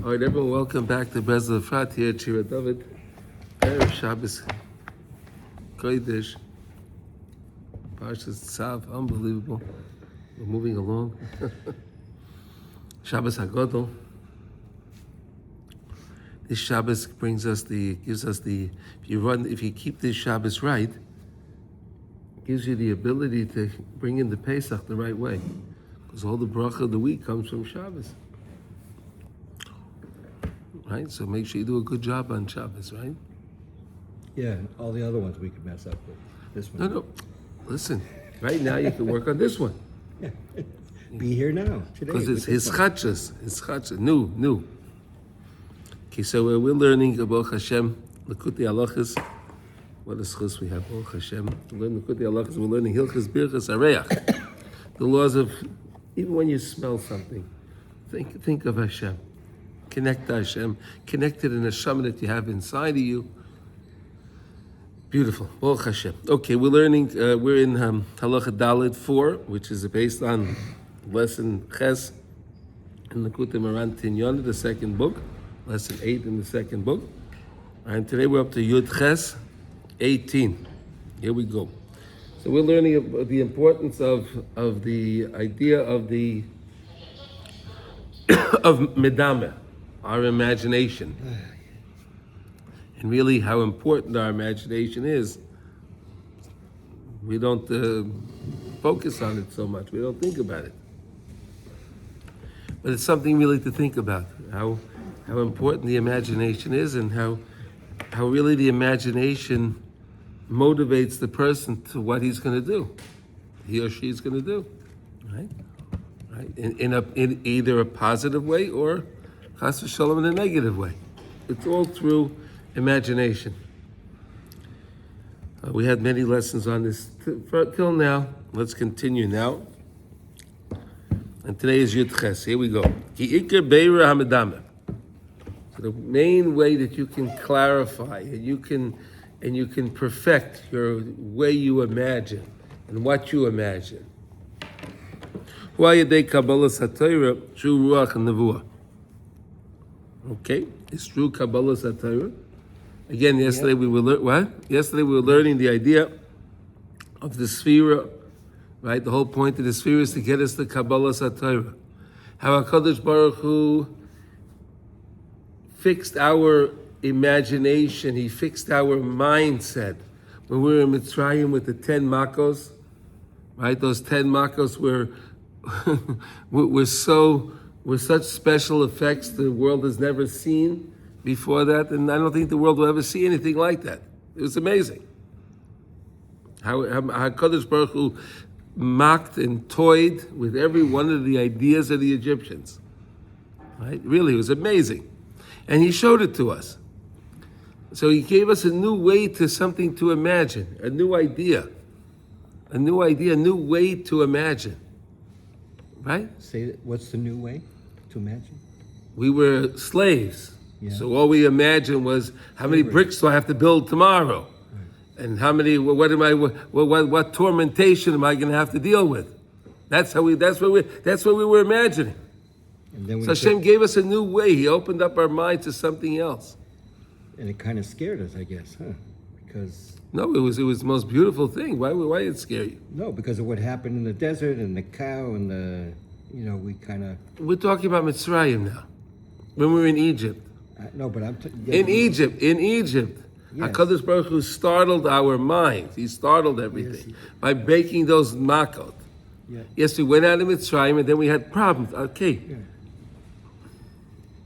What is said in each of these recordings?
All right, everyone, welcome back to Breslov Efrat here at Shira David. Erev Shabbos Kodesh. Parshas Tzav, unbelievable. We're moving along. Shabbos HaGodol. This Shabbos gives us the, if you keep this Shabbos right, it gives you the ability to bring in the Pesach the right way. Because all the bracha of the week comes from Shabbos. Right? So make sure you do a good job on Shabbos, right? Yeah, all the other ones we could mess up with. This one. No. Listen, right now you can work on this one. Yeah. Be here now, today. Because it's his chachas, new. Okay, so we're learning about Hashem, Likutey Halachos. What a schus we have, Baruch Hashem. We're learning Likutey Halachos, we're learning Hilchos Birchos Areach. The laws of, even when you smell something, think of Hashem. Connect to Hashem, connect to the neshama that you have inside of you. Beautiful, Baruch Hashem. Okay, we're learning, we're in Halacha Daled 4, which is based on lesson Ches in Likutey Moran Tinyon, the second book, lesson 8 in the second book. And today we're up to Yud Ches 18. Here we go. So we're learning about the importance of the idea of of medameh, our imagination, and really how important our imagination is. We don't focus on it so much. We don't think about it, but it's something really to think about. How important the imagination is, and how really the imagination motivates the person to what he's going to do, he or she is going to do, right? In either a positive way or chas v'shalom in a negative way. It's all through imagination. We had many lessons on this till now. Let's continue now. And today is Yud Ches. Here we go. Ki ikar beira hamedameh. So the main way that you can clarify and you can perfect your way you imagine and what you imagine. Okay, it's true Kabbalah Satira. Again, yesterday we were Yesterday we were learning the idea of the Sphira, right? The whole point of the Sphira is to get us to Kabbalah Satira. How HaKadosh Baruch Hu fixed our imagination, he fixed our mindset. When we were in Mitzrayim with the 10 makos, right? Those 10 makos were such special effects the world has never seen before that, and I don't think the world will ever see anything like that. It was amazing. How HaKadosh Baruch Hu mocked and toyed with every one of the ideas of the Egyptians. Right? Really, it was amazing. And he showed it to us. So he gave us a new way to something to imagine, a new idea, a new way to imagine. Right? Say, what's the new way to imagine? We were slaves. Yeah. So all we imagined was, how many bricks do I have to build tomorrow? Right. And how many, what tormentation am I going to have to deal with? That's what we were imagining. And then so Hashem gave us a new way. He opened up our mind to something else. And it kind of scared us, I guess, huh? Because... No, it was the most beautiful thing. Why did it scare you? No, because of what happened in the desert and the cow and we kind of... We're talking about Mitzrayim now. When we were in Egypt. No, but I'm... In Egypt. Yes. HaKadosh Baruch Hu startled our minds. He startled everything by breaking those makot. Yeah. Yes, we went out of Mitzrayim and then we had problems. Okay. Yeah.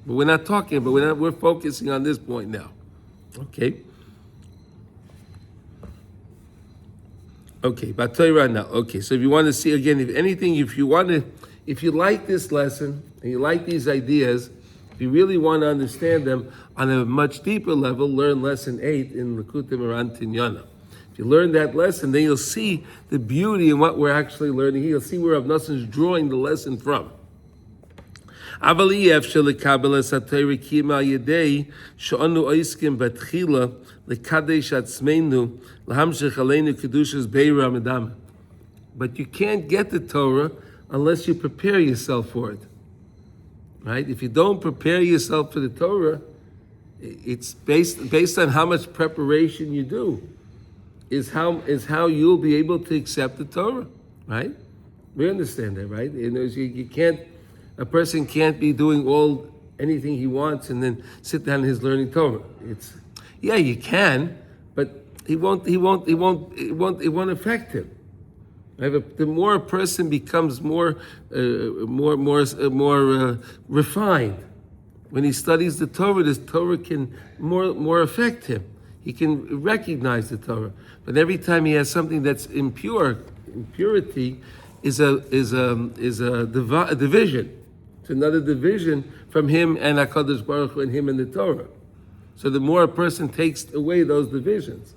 But we're not talking, we're focusing on this point now. Okay. Okay, but Torah now. Okay, so if you want to see again, if you like this lesson and you like these ideas, if you really want to understand them on a much deeper level, learn lesson 8 in Likutey Moran Tinyon. If you learn that lesson, then you'll see the beauty in what we're actually learning here. You'll see where Rav Nosson is drawing the lesson from. אבל אי אפשר לקבל את התורה כי על ידי שאנו עוסקים בתחילה לקדש עצמנו להמשיך עלינו קדושת בירא המדמה. But you can't get the Torah unless you prepare yourself for it. right? If you don't prepare yourself for the Torah, it's based on how much preparation you do, is how you'll be able to accept the Torah, right? We understand that, right? You can't, a person can't be doing anything he wants and then sit down in his learning Torah. You can, but it won't affect him. Right? The more a person becomes more refined, when he studies the Torah can more affect him. He can recognize the Torah. But every time he has something that's impurity is a division. It's another division from him and HaKadosh Baruch Hu and him and the Torah. So the more a person takes away those divisions,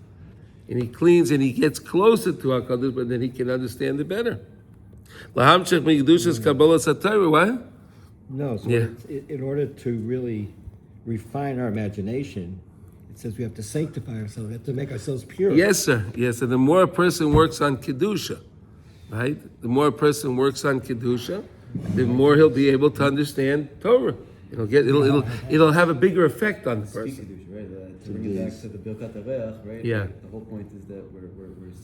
and he cleans and he gets closer to HaKadosh, but then he can understand it better. Lahamshech mi'kedushas kabbalas haTorah. What? No, so in order to really refine our imagination, it says we have to sanctify ourselves. We have to make ourselves pure. Yes, sir. Yes, and the more a person works on kedusha, right? The more a person works on kedusha, the more he'll be able to understand Torah. It'll have a bigger effect on the person. Right? To bring it back to the Birkat Hareach, right? Yeah. The whole point is that we're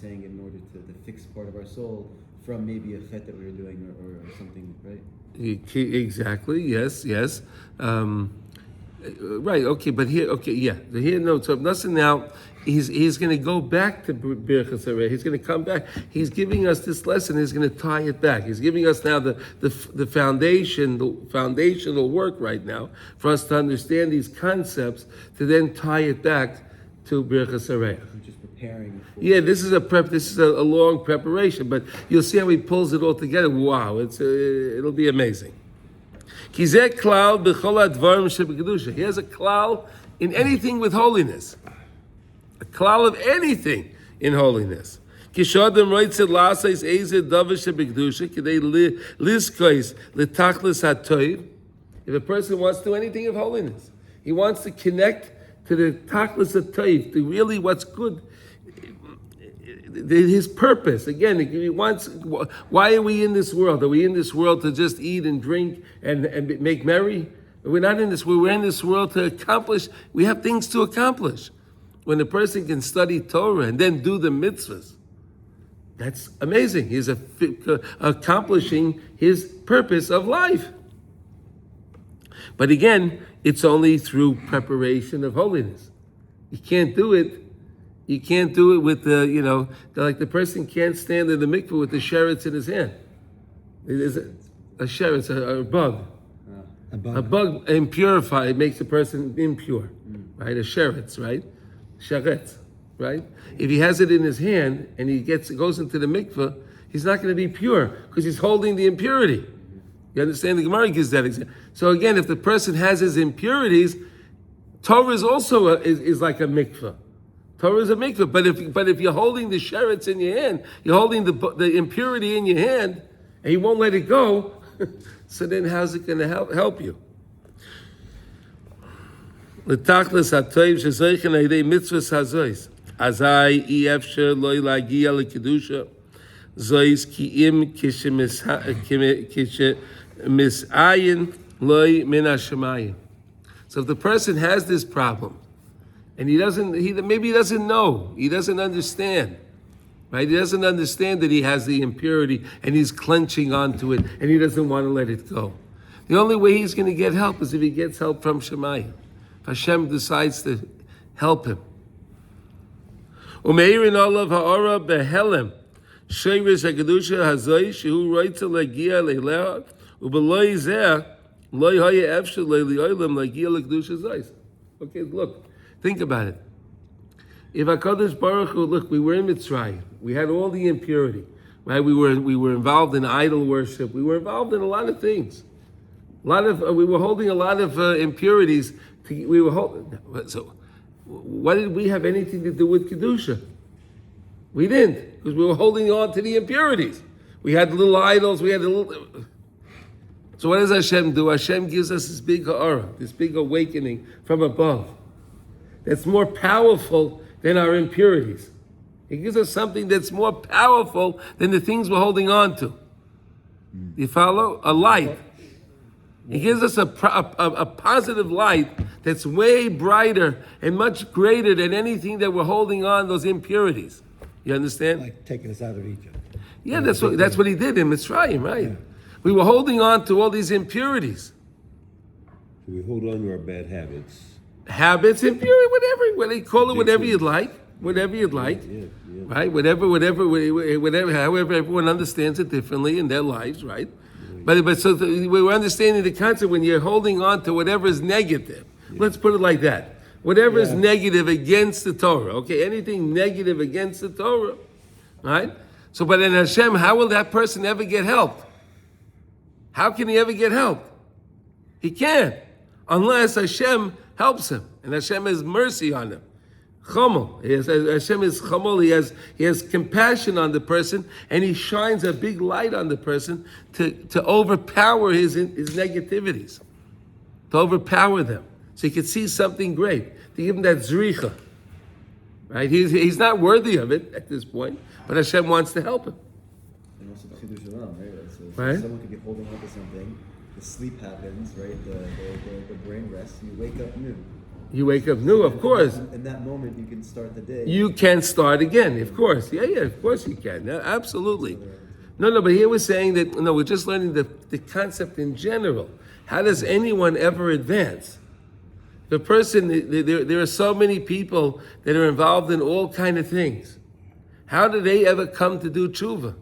saying it in order to fix part of our soul from maybe a chet that we were doing or something, right? Exactly. Yes. Right. Okay. But here. Okay. Yeah. Here. No. So listen now. He's going to go back to Birchas Harei. He's going to come back. He's giving us this lesson. He's going to tie it back. He's giving us now the foundation, the foundational work right now for us to understand these concepts to then tie it back to Birchas Harei. We're just preparing. Yeah, this is a long preparation, but you'll see how he pulls it all together. Wow, it'll be amazing. He has a klal in anything with holiness. A klal of anything in holiness. If a person wants to do anything of holiness, he wants to connect to the tachlis of toiv, to really what's good, his purpose. Again, he wants. Why are we in this world? Are we in this world to just eat and drink and make merry? We're not in this world. We're in this world to accomplish. We have things to accomplish. When a person can study Torah and then do the mitzvahs, that's amazing. He's accomplishing his purpose of life. But again, it's only through preparation of holiness. You can't do it. You can't do it with like the person can't stand in the mikveh with the sheretz in his hand. There's a sheretz, a bug. A bug impurified makes a person impure, right? A sheretz, right? Sheretz, right? If he has it in his hand and he goes into the mikveh, he's not going to be pure because he's holding the impurity. You understand? The Gemara gives that example. So again, if the person has his impurities, Torah is also is like a mikveh. Torah is a mikveh, but if you're holding the sheretz in your hand, you're holding the impurity in your hand, and you won't let it go. So then, how's it going to help you? L'tachlis hatoiv shezoichen ha'idei mitzvahs hazois. Azai efsher loy lagia lekedusha zois ki'im kishemis'ayin loy min hashemayim. So if the person has this problem, and he doesn't know, he doesn't understand, right? He doesn't understand that he has the impurity, and he's clenching onto it, and he doesn't want to let it go. The only way he's going to get help is if he gets help from Shemayim. Hashem decides to help him. Umeirin olav ha'ora behelem sheirish ha'kedusha hazoi shehu roitza legia leileha ubeloi zeh loi haya efshel leilioilim legia lekedusha zois. Okay, look, think about it. If HaKadosh Baruch Hu, look, we were in Mitzrayim, we had all the impurity, right? We were involved in idol worship. We were involved in a lot of things. We were holding a lot of impurities. So, what did we have anything to do with Kedusha? We didn't, because we were holding on to the impurities. We had little idols, So what does Hashem do? Hashem gives us this big ha'ara, this big awakening from above. That's more powerful than our impurities. He gives us something that's more powerful than the things we're holding on to. You follow? A light. He gives us a positive light that's way brighter and much greater than anything that we're holding on, those impurities. You understand? Like taking us out of Egypt. Yeah, that's what he did in Mitzrayim, right? Yeah. We were holding on to all these impurities. So we hold on to our bad habits. Habits, impurity, whatever you call it, whatever you'd like. Right? Whatever, however everyone understands it differently in their lives, right? But we're understanding the concept when you're holding on to whatever is negative. Let's put it like that. Whatever is negative against the Torah, okay? Anything negative against the Torah, right? So, but in Hashem, how will that person ever get help? How can he ever get help? He can't, unless Hashem helps him, and Hashem has mercy on him. Chamol. Hashem is chamol. He has compassion on the person, and he shines a big light on the person to overpower his negativities, to overpower them, so he could see something great. To give him that zricha. Right? He's not worthy of it at this point, but Hashem wants to help him. And also the Chiddush Olam, right? So Right. someone could be holding on to something, the sleep happens, right? The brain rests, you wake up new. You wake up new, of course. In that moment, you can start the day. You can start again, of course. Yeah, of course you can. Yeah, absolutely. No, but here we're saying that, we're just learning the concept in general. How does anyone ever advance? The person, there are so many people that are involved in all kind of things. How do they ever come to do tshuva?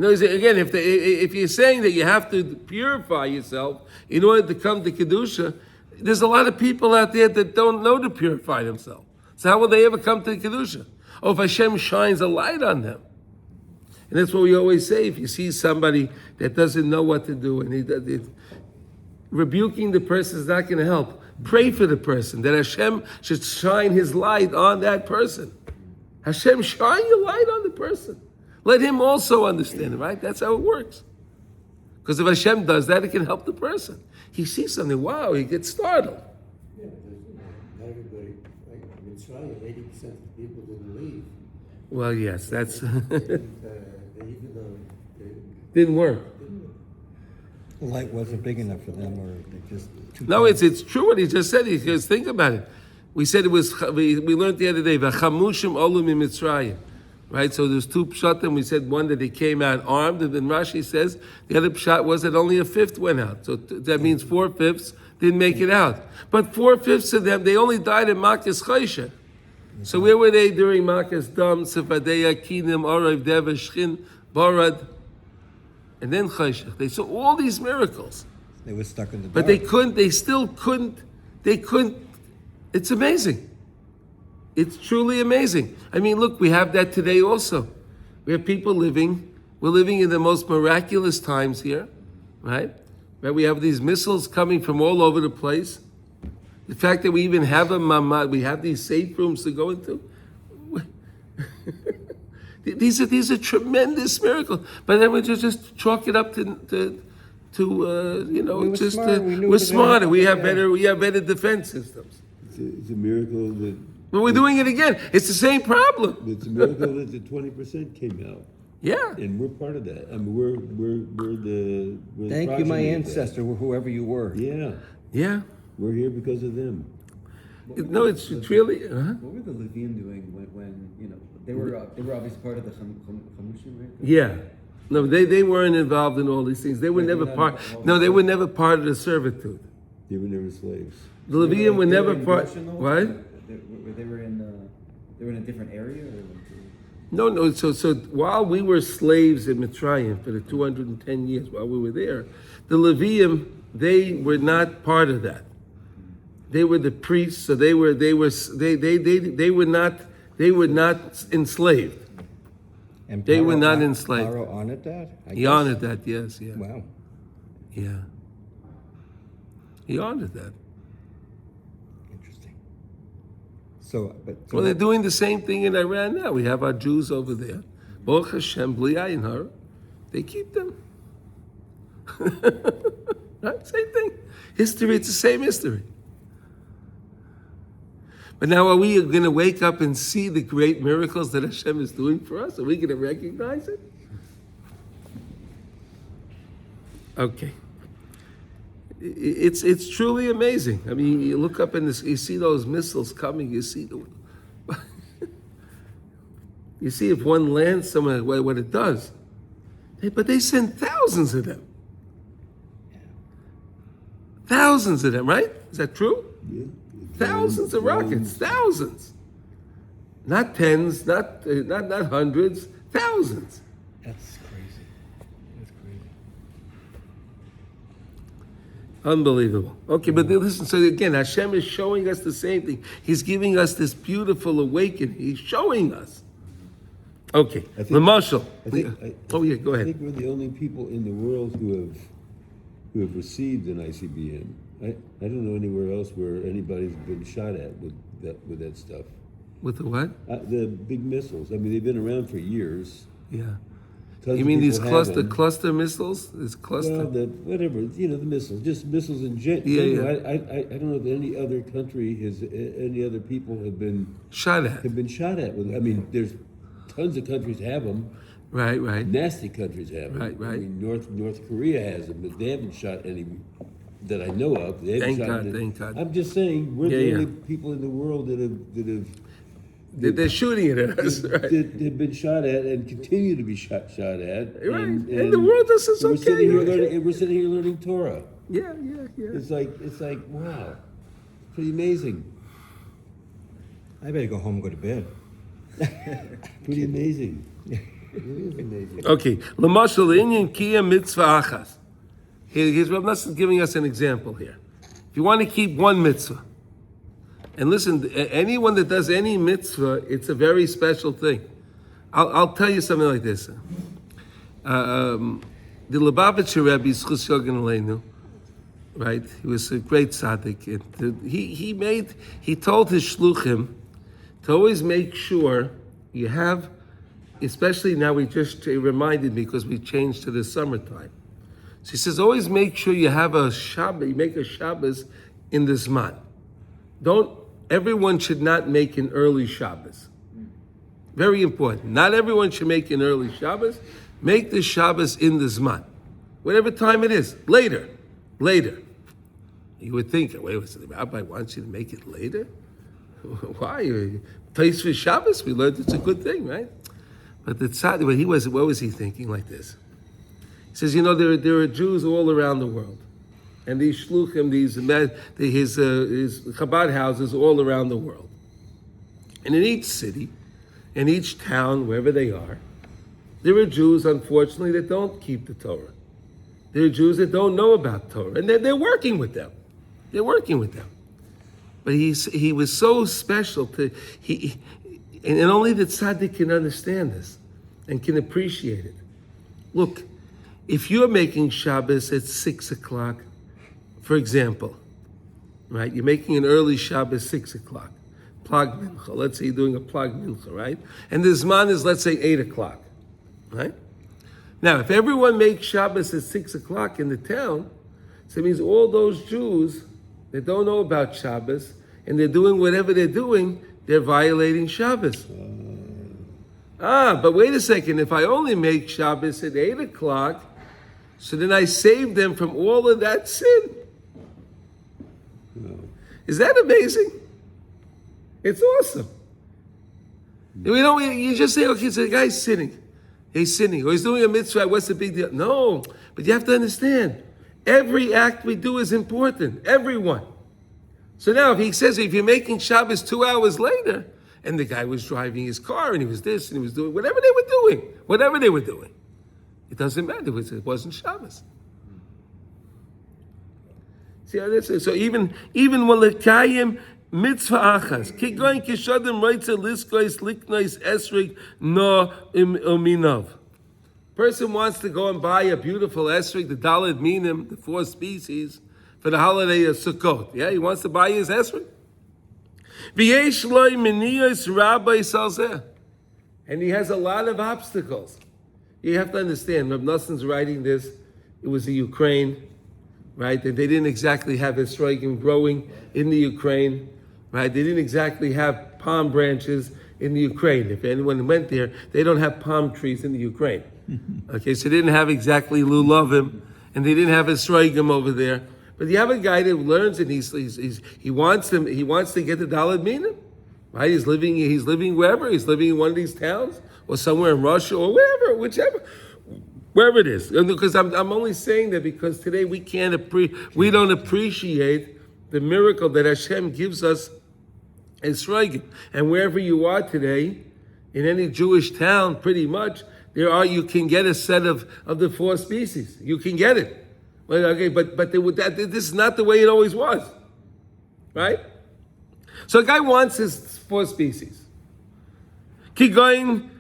Again, if you're saying that you have to purify yourself in order to come to Kedusha, there's a lot of people out there that don't know to purify themselves. So how will they ever come to Kedusha? Oh, if Hashem shines a light on them. And that's what we always say. If you see somebody that doesn't know what to do, and rebuking the person is not going to help. Pray for the person, that Hashem should shine his light on that person. Hashem, shine your light on the person. Let him also understand it, right? That's how it works. Because if Hashem does that, it can help the person. He sees something, wow, he gets startled. Yeah, not everybody, like in Mitzrayim, 80% of the people didn't leave. Well, yes, that's Even though they didn't work. The light wasn't big enough for them, or they just too No, tired. it's true what he just said. Because think about it. We said it was. We learned the other day. V'chamushim olum Mitzrayim. Right, so there's two pshatim. We said one that they came out armed, and then Rashi says the other pshat was that only a fifth went out. So that means 4/5 didn't make it out. But 4/5 of them, they only died in Makas Chaysha. So where were they during Makas Dam, Sefadeya, Kinim, Orav, Deva, Shchin, Barad, and then Chaysha? They saw all these miracles, They were stuck in the dark. but they couldn't. They still couldn't. They couldn't. It's amazing. It's truly amazing. I mean, look, we have that today also. We have people living, we're living in the most miraculous times here, right? We have these missiles coming from all over the place. The fact that we even have a mamad, we have these safe rooms to go into. These are tremendous miracles. But then we just chalk it up to were just smart. We knew we're it was smarter. gonna We have happen, better defense systems. It's a miracle that. But we're doing it again. It's the same problem. It's a miracle that the 20% came out, Yeah. and we're part of that. I mean, we're the. Thank you, my progeny of that. ancestor, whoever you were. Yeah, Yeah. we're here because of them. No, it's really. What were the Levium doing when they were obviously part of the Chamushim, right? Yeah. No, they weren't involved in all these things. They were Yeah, never they're part. not involved. No, they were never part of the servitude. They were never slaves. The Levium were never in part. Goshen, though? What? They were in a different area, or No. So while we were slaves in Mitzrayim for the 210 years while we were there, the Levium, they were not part of that. They were the priests, so they were not enslaved. And They were Paro not hon- enslaved. Paro honored that? I He guess. honored that, yes, yeah. Wow. Yeah. He honored that. Interesting. So, but Well, they're doing the same thing in Iran now. We have our Jews over there. Baruch Hashem, bli ayin hara. They keep them. Right? Same thing. History, it's the same history. But now are we going to wake up and see the great miracles that Hashem is doing for us? Are we going to recognize it? Okay. It's truly amazing. I mean, you look up and you see those missiles coming. You see you see if one lands somewhere, what it does. But they send thousands of them. Thousands of them, right? Is that true? Yeah. Thousands of rockets, thousands. Not tens, not hundreds, thousands. That's crazy. That's crazy. Unbelievable. Okay, but listen, so again, Hashem is showing us the same thing. He's giving us this beautiful awakening. He's showing us. Okay, I think- Lamashal. Oh yeah, go I ahead. think we're the only people in the world who have received an ICBM. I don't know anywhere else where anybody's been shot at with that stuff. With the what? The big missiles. I mean, they've been around for years. Yeah. Tons You of mean these people have them. cluster missiles? This cluster? Well, whatever, the missiles, just missiles in general. Yeah. I don't know that any other country any other people have been Shot at. shot at with. I mean, there's tons of countries have them. Right. Nasty countries have them. Right. I mean, North Korea has them, but they haven't shot any that I know of. They haven't Thank shot God, any. thank God. I'm just saying we're Yeah, the yeah. only people in the world that have They're shooting it at us, right? that have been shot at and continue to be shot at. Right. And the world just says, we're okay, sitting here okay. learning. We're sitting here learning Torah. Yeah. It's like wow, pretty amazing. I better go home and go to bed. Pretty amazing. It is amazing. Okay. Lamashal inyan kiyam mitzvah achas. Here's Rav Nassim giving us an example here. If you want to keep one mitzvah, and listen, anyone that does any mitzvah, it's a very special thing. I'll tell you something like this. The Lubavitcher Rebbe, Zchus Yogan Aleinu, right? He was a great tzaddik. He told his shluchim to always make sure you have, especially now it reminded me because we changed to the summertime. So he says, always make sure you have a Shabbat, you make a Shabbos in the Zman. Everyone should not make an early Shabbos. Very important. Not everyone should make an early Shabbos. Make the Shabbos in the Zman. Whatever time it is. Later. You would think, wait a second, the rabbi wants you to make it later? Why? Place for Shabbos? We learned it's a good thing, right? But the tzaddik, what was he thinking like this? He says, there are Jews all around the world. And these shluchim, his Chabad houses all around the world. And in each city, in each town, wherever they are, there are Jews, unfortunately, that don't keep the Torah. There are Jews that don't know about Torah. And they're working with them. But he was so special and only the tzaddik can understand this and can appreciate it. Look, if you're making Shabbos at 6 o'clock, for example, right? You're making an early Shabbos 6 o'clock, plag mincha. Let's say you're doing a plag mincha, right? And the zman is, let's say, 8 o'clock, right? Now, if everyone makes Shabbos at 6 o'clock in the town, so it means all those Jews that don't know about Shabbos and they're doing whatever they're doing, they're violating Shabbos. But wait a second. If I only make Shabbos at 8 o'clock, so then I save them from all of that sin. Is that amazing? It's awesome. You just say, okay, so the guy's sinning. He's sinning. Or he's doing a mitzvah. What's the big deal? No, but you have to understand. Every act we do is important. Everyone. So now if he says, if you're making Shabbos 2 hours later, and the guy was driving his car, and he was this, and he was doing whatever they were doing. It doesn't matter. It wasn't Shabbos. See how this is? So even Malakayim mitzvah achas. Kigoin kishadim reitza liskois liknois esrig no uminov. Person wants to go and buy a beautiful esrig, the daled minim, the 4 species, for the holiday of Sukkot. Yeah, he wants to buy his esrig. V'yesh loy miniyos rabbi salzeh. And he has a lot of obstacles. You have to understand, Reb Noson's writing this, it was the Ukraine, right? And they didn't exactly have esrogim growing in the Ukraine, right? They didn't exactly have palm branches in the Ukraine. If anyone went there, they don't have palm trees in the Ukraine. Okay, so they didn't have exactly lulavim, and they didn't have esrogim over there. But you have a guy that learns and he wants to get the Daled Minim, right? He's living wherever. He's living in one of these towns or somewhere in Russia or wherever it is. And because I'm only saying that because today we don't appreciate the miracle that Hashem gives us as Shreigim. And wherever you are today, in any Jewish town, pretty much, you can get a set of the 4 species. You can get it. Well, okay, but this is not the way it always was. Right? So a guy wants his 4 species. Kigoin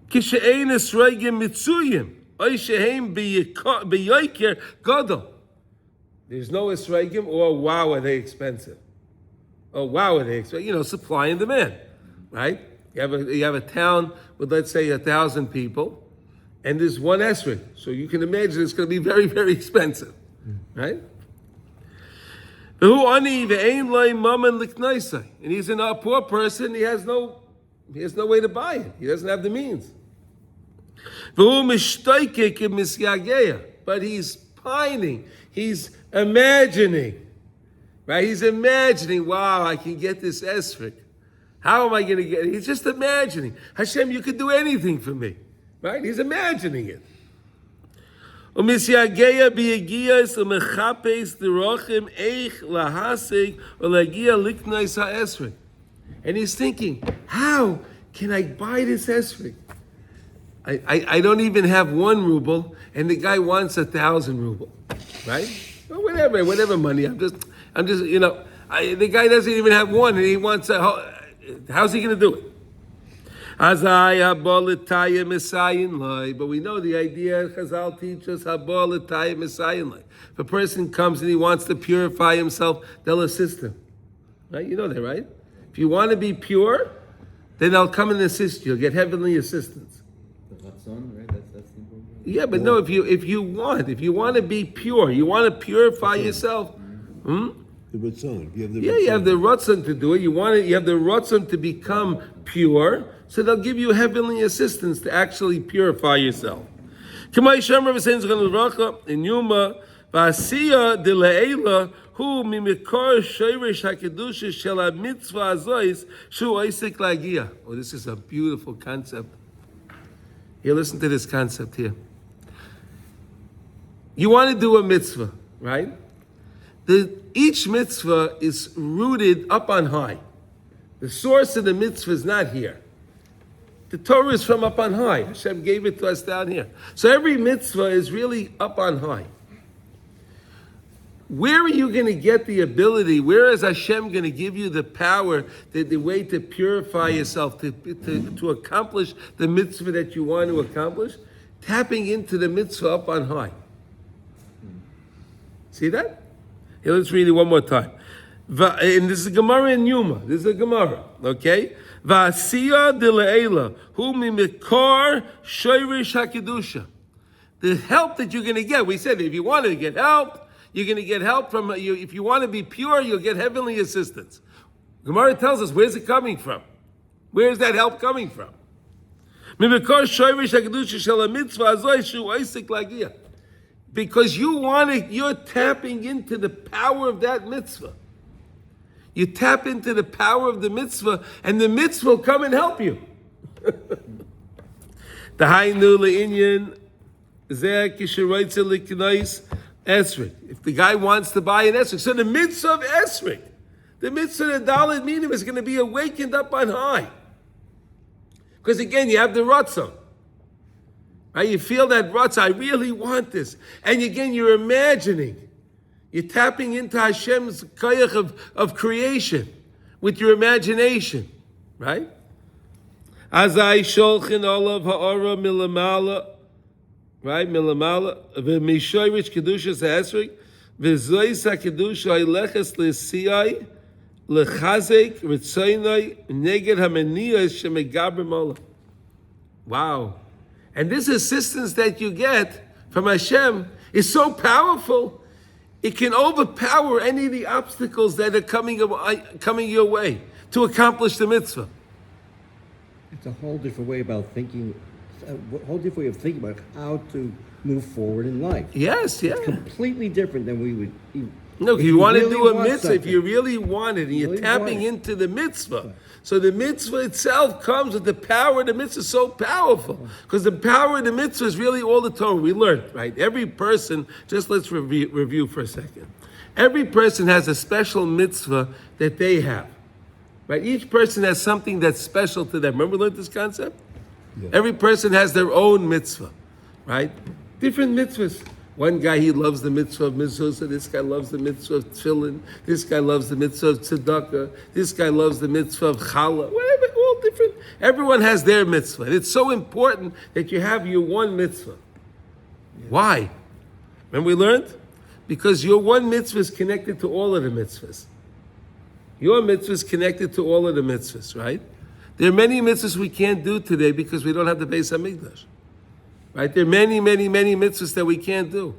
kishein esreigim mitzuyim oy shehem beyoker gadol. There's no esreigim, or wow, are they expensive? Oh wow, are they expensive? Supply and demand, right? You have a town with, let's say, 1,000 people, and there's 1 esrog. So you can imagine it's going to be very, very expensive, right? And he's a poor person. He has no way to buy it. He doesn't have the means. But he's pining. He's imagining, right? He's imagining, wow, I can get this esrog. How am I going to get it? He's just imagining. Hashem, you could do anything for me, right? He's imagining it. And he's thinking, how can I buy this esrog? I don't even have 1 ruble, and the guy wants 1,000 ruble, right? Or whatever money. I'm just, the guy doesn't even have 1, and he wants how's he going to do it? But we know the idea, Chazal teaches, if a person comes and he wants to purify himself, they'll assist him. Right? You know that, right? If you want to be pure, then they'll come and assist you. You'll get heavenly assistance. The Ratzon, right? That's the important. Yeah, but no, if you want to be pure, you want to purify yourself. The Ratzon. You have the Ratzon to do it. You have the Ratzon to become pure, so they'll give you heavenly assistance to actually purify yourself. In Yuma, Vasiya de Leila, who mimikor sheirish hakedusha shel mitzvah azois shu oisik lagia. Oh, this is a beautiful concept. Here, listen to this concept here. You want to do a mitzvah, right? Each mitzvah is rooted up on high. The source of the mitzvah is not here. The Torah is from up on high. Hashem gave it to us down here. So every mitzvah is really up on high. Where are you going to get the ability? Where is Hashem going to give you the power, the way to purify yourself, to accomplish the mitzvah that you want to accomplish? Tapping into the mitzvah up on high. See that? Here, let's read it one more time. And this is a Gemara in Yuma. This is a Gemara, okay? Va'asiya de le'ela hu mimikor shoirish hakedusha. The help that you're going to get, we said if you want to get help, you're going to get help from you. If you want to be pure, you'll get heavenly assistance. Gemara tells us, where's it coming from? Where's that help coming from? Mimikor shoirish hakedusha shel mitzvah azoi shu oisik lagia. Because you're tapping into the power of that mitzvah. You tap into the power of the mitzvah, and the mitzvah will come and help you. The Hainu le'inyan zeh kisheroitze liknais esrog. If the guy wants to buy an esrog, so the mitzvah of esrog, the mitzvah of Daled Minim is going to be awakened up on high. Because again, you have the Ratzon. Right? You feel that Ratzon, I really want this. And again, you're imagining. You're tapping into Hashem's koyach of creation with your imagination. Right? Azai sholchin olav ha'ora milamala. Right? Milamala. V'mishoyrich kedushas ha'esrik. V'zois ha'kedusha ha'ilechas l'siyai. L'chazek ritzaynai. Neged ha'meniyas shemegaber mola. Wow. And this assistance that you get from Hashem is so powerful, it can overpower any of the obstacles that are coming your way to accomplish the mitzvah. It's a whole different way about thinking, a whole different way of thinking about how to move forward in life. Yes, yeah. It's completely different than we would. No, if you want to really do a want mitzvah, if you something. really want it, and you're Really tapping want it. into the mitzvah. So the mitzvah itself comes with the power of the mitzvah, so powerful. Because the power of the mitzvah is really all the Torah. We learned, right? Every person, just let's review for a second. Every person has a special mitzvah that they have, right? Each person has something that's special to them. Remember we learned this concept? Yeah. Every person has their own mitzvah, right? Different mitzvahs. One guy, he loves the mitzvah of mezuzah. This guy loves the mitzvah of tefillin. This guy loves the mitzvah of tzedakah. This guy loves the mitzvah of challah. Whatever, all different. Everyone has their mitzvah. And it's so important that you have your one mitzvah. Why? Remember we learned? Because your one mitzvah is connected to all of the mitzvahs. Your mitzvah is connected to all of the mitzvahs, right? There are many mitzvahs we can't do today because we don't have the Beis HaMikdash. Right? There are many, many, many mitzvahs that we can't do.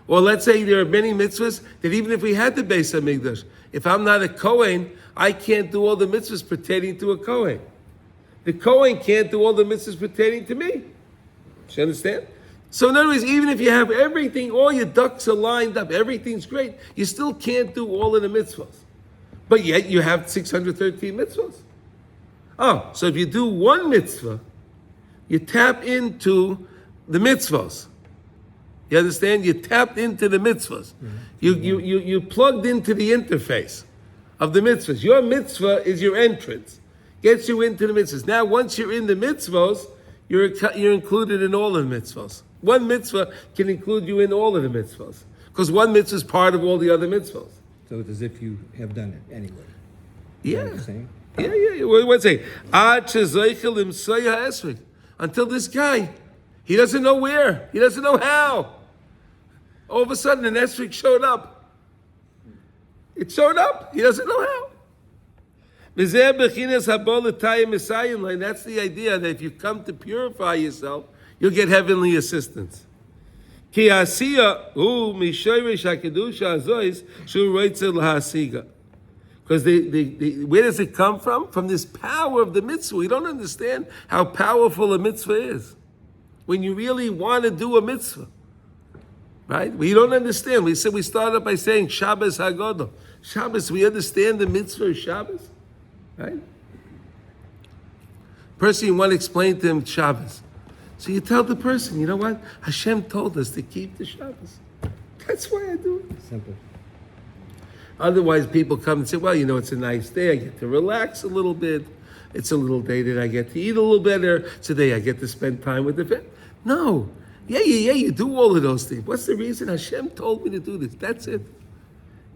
Or let's say there are many mitzvahs that even if we had the Beis HaMikdash, if I'm not a Kohen, I can't do all the mitzvahs pertaining to a Kohen. The Kohen can't do all the mitzvahs pertaining to me. Do you understand? So in other words, even if you have everything, all your ducks are lined up, everything's great, you still can't do all of the mitzvahs. But yet you have 613 mitzvahs. Oh, so if you do one mitzvah, you tap into the mitzvahs. You understand? You tapped into the mitzvahs. You plugged into the interface of the mitzvahs. Your mitzvah is your entrance. Gets you into the mitzvahs. Now, once you're in the mitzvahs, you're included in all of the mitzvahs. One mitzvah can include you in all of the mitzvahs. Because one mitzvah is part of all the other mitzvahs. So it's as if you have done it anyway. Yeah. You know what I'm saying? Yeah. What's it? Ad shezeichel imsoy ha'esrog. Until this guy, he doesn't know where, he doesn't know how. All of a sudden, an esrog showed up. It showed up. He doesn't know how. That's the idea that if you come to purify yourself, you'll get heavenly assistance. Because where does it come from? From this power of the mitzvah. We don't understand how powerful a mitzvah is. When you really want to do a mitzvah. Right? We don't understand. We start up by saying Shabbos Hagodol. Shabbos, we understand the mitzvah of Shabbos. Right? Person, you want to explain to him Shabbos. So you tell the person, you know what? Hashem told us to keep the Shabbos. That's why I do it. Simple. Otherwise, people come and say, well, you know, it's a nice day. I get to relax a little bit. It's a little day that I get to eat a little better. It's a day I get to spend time with the family. No. Yeah, you do all of those things. What's the reason? Hashem told me to do this. That's it.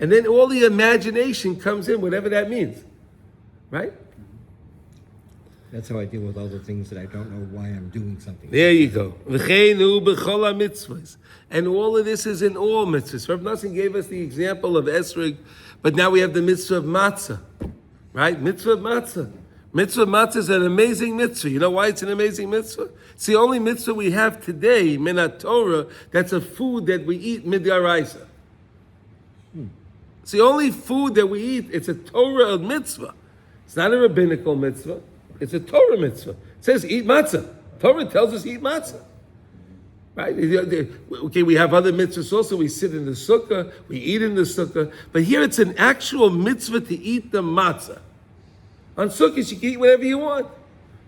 And then all the imagination comes in, whatever that means. Right? That's how I deal with all the things that I don't know why I'm doing something. There you go. And all of this is in all mitzvahs. Rav Nosson gave us the example of esrog, but now we have the mitzvah of matzah. Right? Mitzvah of matzah. Mitzvah of matzah is an amazing mitzvah. You know why it's an amazing mitzvah? It's the only mitzvah we have today, minat Torah, that's a food that we eat midaraisa. It's the only food that we eat. It's a Torah mitzvah. It's not a rabbinical mitzvah. It's a Torah mitzvah. It says eat matzah. Torah tells us eat matzah. Right? Okay, we have other mitzvahs also. We sit in the sukkah, we eat in the sukkah. But here it's an actual mitzvah to eat the matzah. On sukkahs, you can eat whatever you want.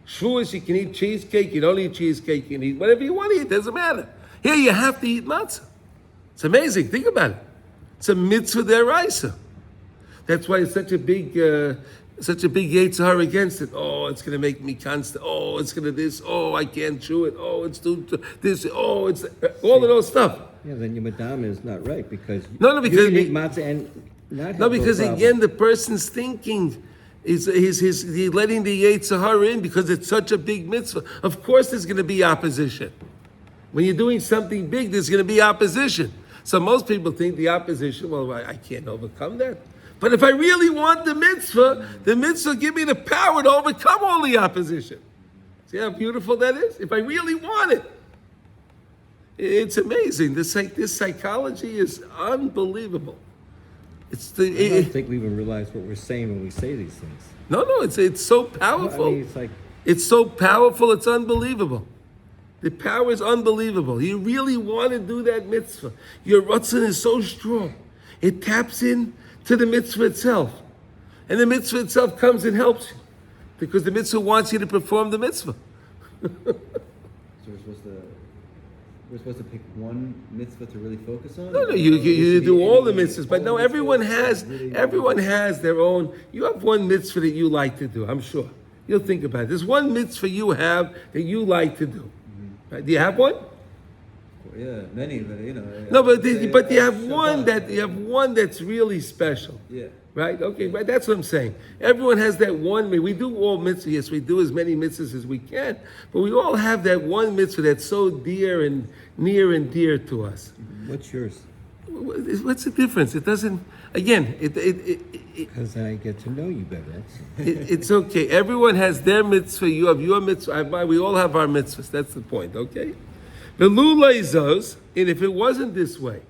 Shavuos, you can eat cheesecake. You don't eat cheesecake, you can eat whatever you want to eat. It doesn't matter. Here you have to eat matzah. It's amazing. Think about it. It's a mitzvah deraisa. That's why it's such a big Yetzer Hara against it. Oh, it's going to make me constant. Oh, it's going to this. Oh, I can't chew it. Oh, it's too this. Oh, it's all of those stuff. Yeah, then your madam is not right because No, because you can eat matzah and not have No, because problem. again, the person's thinking he's letting the Yetzer Hara in because it's such a big mitzvah. Of course, there's going to be opposition. When you're doing something big, there's going to be opposition. So most people think the opposition. Well, I can't overcome that. But if I really want the mitzvah give me the power to overcome all the opposition. See how beautiful that is? If I really want it. It's amazing. This psychology is unbelievable. I don't think we even realize what we're saying when we say these things. No, it's so powerful. I mean, it's like It's so powerful, it's unbelievable. The power is unbelievable. You really want to do that mitzvah. Your ratzon is so strong. It taps in to the mitzvah itself. And the mitzvah itself comes and helps you. Because the mitzvah wants you to perform the mitzvah. So we're supposed to pick one mitzvah to really focus on? No, you do all the mitzvahs. But no, everyone has their own. You have one mitzvah that you like to do, I'm sure. You'll think about it. There's one mitzvah you have that you like to do. Right? Do you have one? Yeah, many, but No, but you have one that's really special. Yeah. Right? Okay, right. That's what I'm saying. Everyone has that one. We do all mitzvahs. Yes, we do as many mitzvahs as we can. But we all have that one mitzvah that's so dear and near and dear to us. What's yours? What's the difference? It doesn't. Again, Because I get to know you better. it's okay. Everyone has their mitzvah. You have your mitzvah. I have mine. We all have our mitzvahs. That's the point. Okay. The lulaizos, and if it wasn't this way,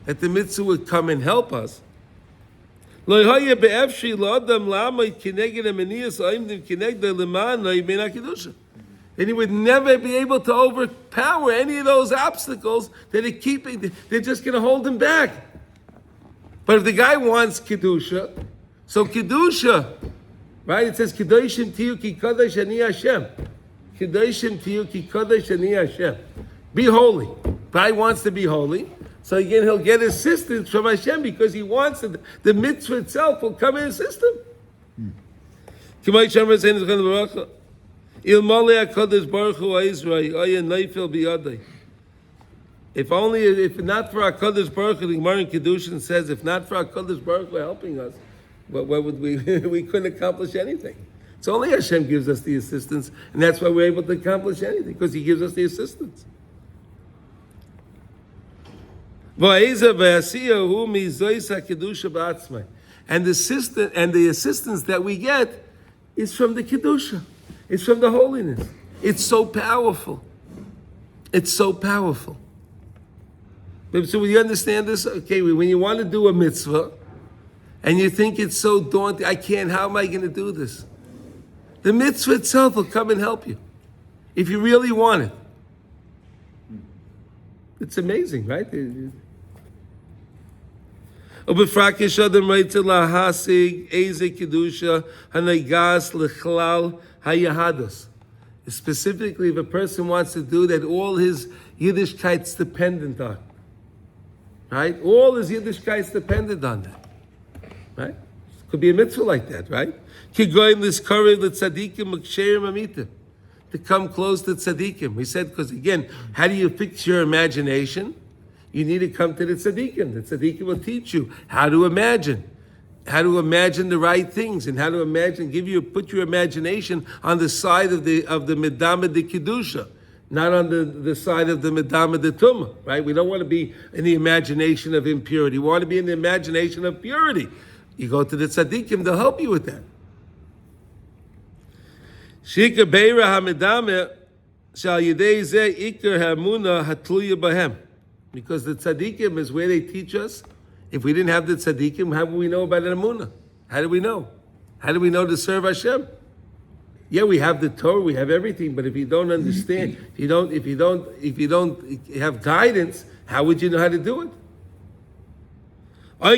that the mitzvah would come and help us. Then he would never be able to overpower any of those obstacles that are keeping. They're just going to hold him back. But if the guy wants kedusha, so kedusha, right? It says kedoshim tiyu ki kadosh ani Hashem. Kedoshim tiyu ki kadosh ani Hashem. Be holy. Guy wants to be holy. So again, he'll get assistance from Hashem because he wants it. The mitzvah itself will come and assist him. If not for HaKadosh Baruch Hu, the Gemara in Kedushin says, if not for HaKadosh Baruch Hu helping us, what would we? We couldn't accomplish anything. It's only Hashem gives us the assistance, and that's why we're able to accomplish anything, because He gives us the assistance. And the assistance that we get is from the kedusha. It's from the holiness. It's so powerful. It's so powerful. So when you understand this, okay, when you want to do a mitzvah and you think it's so daunting, how am I going to do this? The mitzvah itself will come and help you if you really want it. It's amazing, right? Specifically, if a person wants to do that, all his Yiddishkeit's dependent on, right? All his Yiddishkeit's dependent on that, right? Could be a mitzvah like that, right? To come close to tzaddikim. We said, because again, how do you fix your imagination? You need to come to the tzaddikim. The tzaddikim will teach you how to imagine the right things, and how to imagine, put your imagination on the side of the medama de kedusha, not on the side of the medama de tumah. Right? We don't want to be in the imagination of impurity. We want to be in the imagination of purity. You go to the tzaddikim; they'll help you with that. Shika beira hamedame shal yidei zeh ikar hamuna hatluya bahem. Because the tzaddikim is where they teach us. If we didn't have the tzaddikim, how would we know about an emunah? How do we know? How do we know to serve Hashem? Yeah, we have the Torah, we have everything, but if you don't understand, if you don't have guidance, how would you know how to do it? How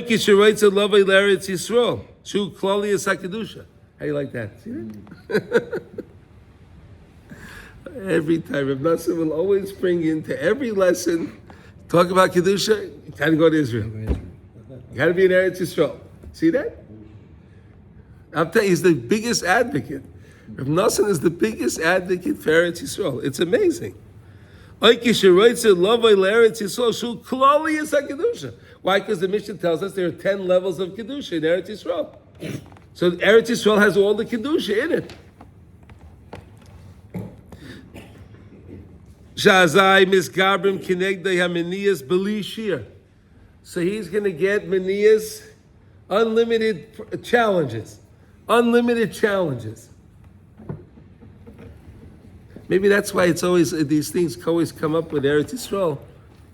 you like that? See that? Every time, Rav Nassim will always bring into every lesson. Talk about Kedusha, you gotta go to Israel. You gotta be in Eretz Yisrael. See that? I'm telling you, he's the biggest advocate. Rav Nassim is the biggest advocate for Eretz Yisrael. It's amazing. Why? Because the Mishnah tells us there are 10 levels of Kedusha in Eretz Yisrael. So Eretz Yisrael has all the Kedusha in it. Shazai misgabrim kinegdei haminiyas beli shir. So he's going to get maniyas, unlimited challenges. Unlimited challenges. Maybe that's why it's always, these things always come up with Eretz Yisrael,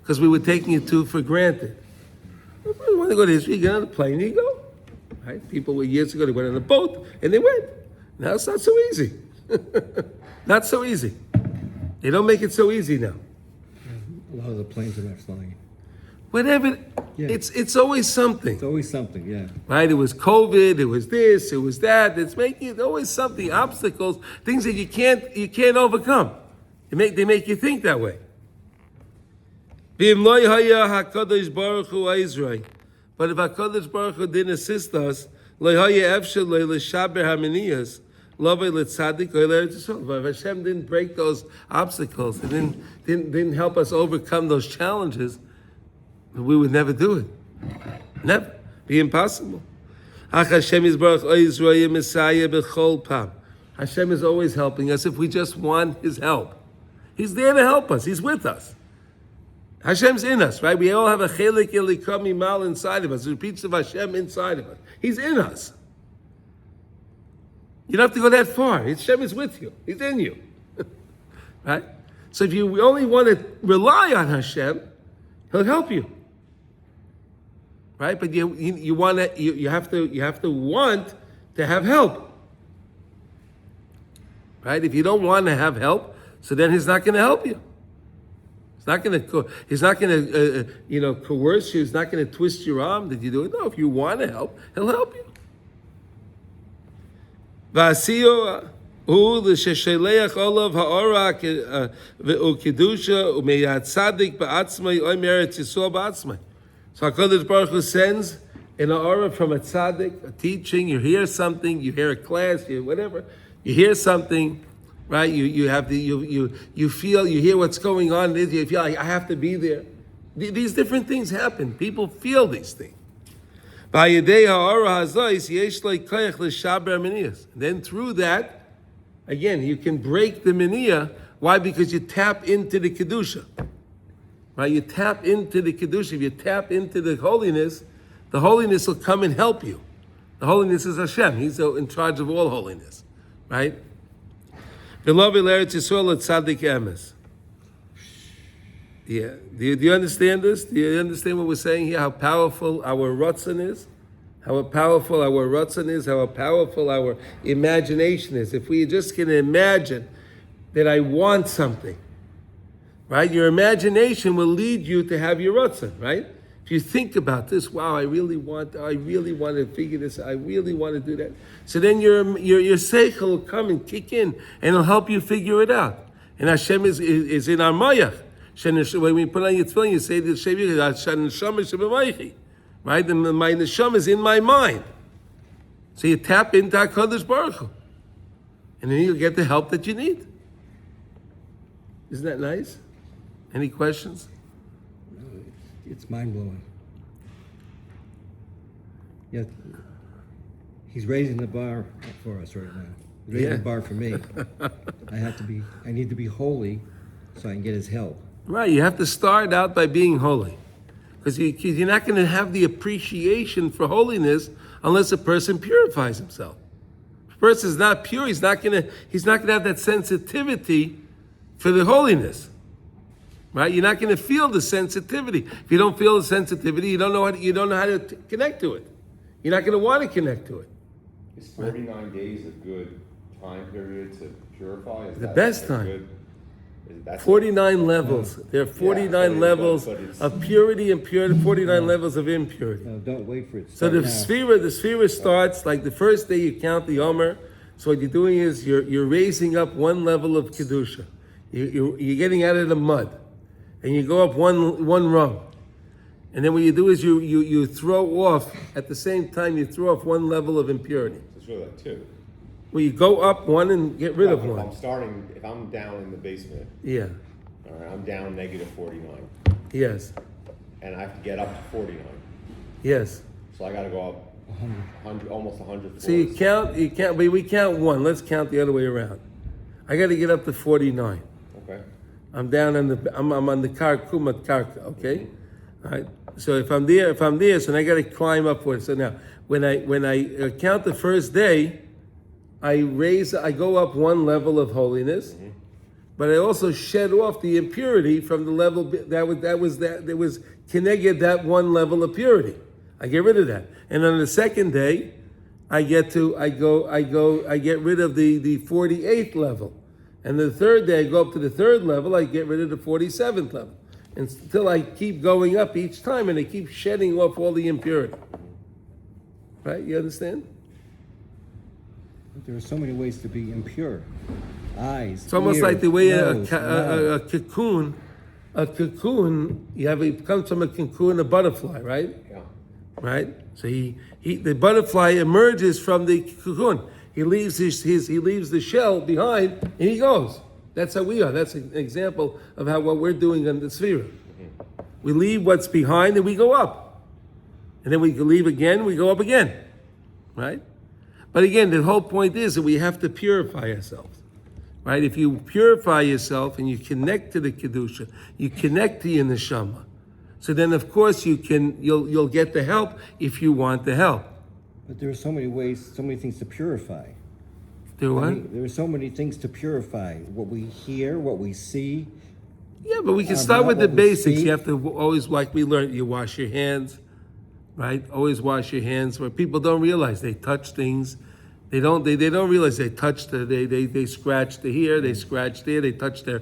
because we were taking it for granted. If you want to go to Israel, you get on a plane, you go. Right? People years ago, they went on a boat, and they went. Now it's not so easy. Not so easy. They don't make it so easy now. A lot of the planes are not flying. Whatever, Yeah. it's always something. It's always something, yeah. Right? It was COVID, it was this, it was that. It's making it always something, obstacles, things that you can't overcome. They make you think that way. But if HaKadosh Baruch Hu didn't assist us, if Hashem didn't break those obstacles, it didn't help us overcome those challenges, we would never do it. Never. Be impossible. Hashem is always helping us if we just want His help. He's there to help us. He's with us. Hashem's in us, right? We all have a chelik elikam mal inside of us. There's a piece of Hashem inside of us. He's in us. You don't have to go that far. Hashem is with you. He's in you. Right? So if you only want to rely on Hashem, He'll help you. Right? But you have to want to have help. Right? If you don't want to have help, so then He's not going to help you. He's not going to coerce you. He's not going to twist your arm that you do it. No, if you want to help, He'll help you. V'asiyo hu l'shesheleach olav ha'ora u'kedusha u'meyad tzadik ba'atzmai oimer etzisol ba'atzmai. So HaKadosh Baruch Hu sends an aura from a tzaddik, a teaching. You hear something, you hear a class, you whatever. You hear something. Right, you feel, you hear what's going on. You feel like I have to be there. These different things happen. People feel these things. Then through that, again, you can break the miniyah. Why? Because you tap into the kedusha. Right, you tap into the kedusha. If you tap into the holiness will come and help you. The holiness is Hashem. He's in charge of all holiness. Right. Beloved Eretz Yisrael tzaddik emes. Yeah. Do you understand this? Do you understand what we're saying here? How powerful our ratzon is? How powerful our ratzon is? How powerful our imagination is? If we just can imagine that I want something, right? Your imagination will lead you to have your ratzon, right? If you think about this, wow, I really want to figure this, I really want to do that. So then your seichel will come and kick in, and it'll help you figure it out. And Hashem is in our mayach. When we put on your tefillin, you say the Shevi, right? My neshama is in my mind. So you tap into HaKadosh Baruch Hu, and then you'll get the help that you need. Isn't that nice? Any questions? It's mind-blowing. Yet, He's raising the bar for us right now. He's raising the bar for me. I need to be holy so I can get His help. Right, you have to start out by being holy. Because you're not going to have the appreciation for holiness unless a person purifies himself. If a person is not pure, he's not going to have that sensitivity for the holiness. Right? You're not going to feel the sensitivity. If you don't feel the sensitivity, you don't know how to connect to it. You're not going to want to connect to it. Is 49 days a good time period to purify? Is The that best a time. good- that's 49 levels. There are 49 levels but it's- of purity and 49 levels of impurity. No, don't wait for it. So Start now. the sphere starts like the first day you count the Omer. So what you're doing is you're raising up one level of kedusha. You're getting out of the mud, and you go up one rung. And then what you do is you throw off at the same time you throw off one level of impurity. It's really like two. Well, you go up one and get rid of If one. if I'm down in the basement, Yeah. all right, I'm down negative 49, Yes. and I have to get up to 49. Yes. So I got to go up 100, almost 100 floors. So you count. We count one. Let's count the other way around. I got to get up to 49. Okay. I'm down on I'm on the kumat karka. Okay. All right. So if I'm there, so then I got to climb upward. So now, when I count the first day, I go up one level of holiness, but I also shed off the impurity from the level that was connected that one level of purity. I get rid of that, and on the second day, I get rid of the 48th level, And the third day I go up to the third level, I get rid of the 47th level. Until I keep going up each time and I keep shedding off all the impurity. Right? You understand? There are so many ways to be impure. Eyes. It's almost ears, like the way nose, a mouth. cocoon, it comes from a cocoon, a butterfly, right? Yeah. Right? So the butterfly emerges from the cocoon. He leaves he leaves the shell behind and he goes. That's how we are. That's an example of what we're doing on the sphere. We leave what's behind and we go up. And then we leave again, we go up again. Right? But again, the whole point is that we have to purify ourselves. Right? If you purify yourself and you connect to the Kedusha, you connect to your neshama. So then of course you'll get the help if you want the help. But there are so many ways, so many things to purify. Do what? I mean, there are so many things to purify. What we hear, what we see. Yeah, but we can start with the what we basics. see. You have to always, like we learned, you wash your hands, right? Always wash your hands. Where people don't realize they touch things, they don't realize they touch they scratch the here, they scratch there, they touch their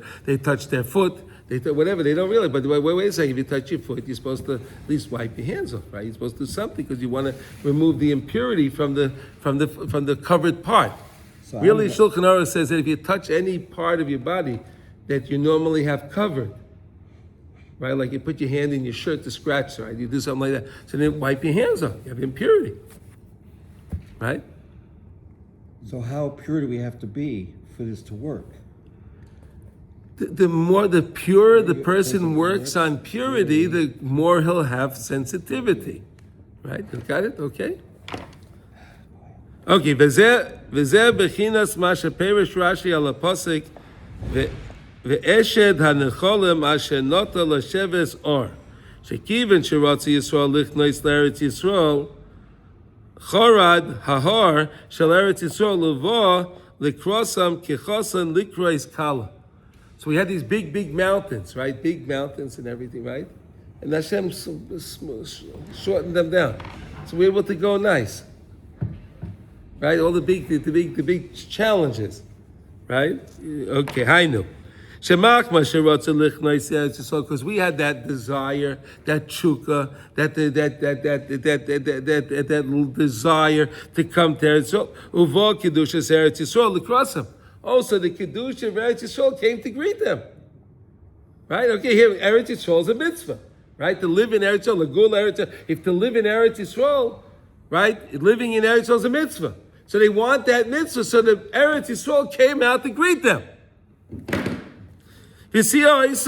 foot, whatever. They don't realize. But wait a second. If you touch your foot, you're supposed to at least wipe your hands off, right? You're supposed to do something because you want to remove the impurity from the covered part. So Really, I'm- Shulchan Aruch says that if you touch any part of your body that you normally have covered, right? Like you put your hand in your shirt to scratch, right? You do something like that. So then wipe your hands off. You have impurity, right? So how pure do we have to be for this to work? The more the purer the person works on purity, the more he'll have sensitivity, right? You got it? Okay. Okay. V'zeh bechinas ma sheperish Rashi al haposik ve'eshed hanecholim asher nota l'sheves or shekiven shirotzi Yisrael lichnois l'Eretz Yisrael chorad hahar shel Eretz Yisrael levo likrosam kichosan likrois kala. So we had these big mountains, right? Big mountains and everything, right? And Hashem shortened them down, so we're able to go nice. Right, all the big challenges, right? Okay, Hainu. Shemachma sheratza lichnais Eretz Yisrael, because we had that desire, that chukka, that desire to come to Eretz Yisrael. Uvo kedushas Eretz Yisrael l'krasam. Also, the kedusha of Eretz Yisrael came to greet them. Right? Okay, here Eretz Yisrael is a mitzvah, right? To live in Eretz Yisrael, legul Eretz Yisrael. If to live in Eretz Yisrael, right, living in Eretz Yisrael is a mitzvah. So they want that mitzvah, so the Eretz Yisrael came out to greet them. And again, that's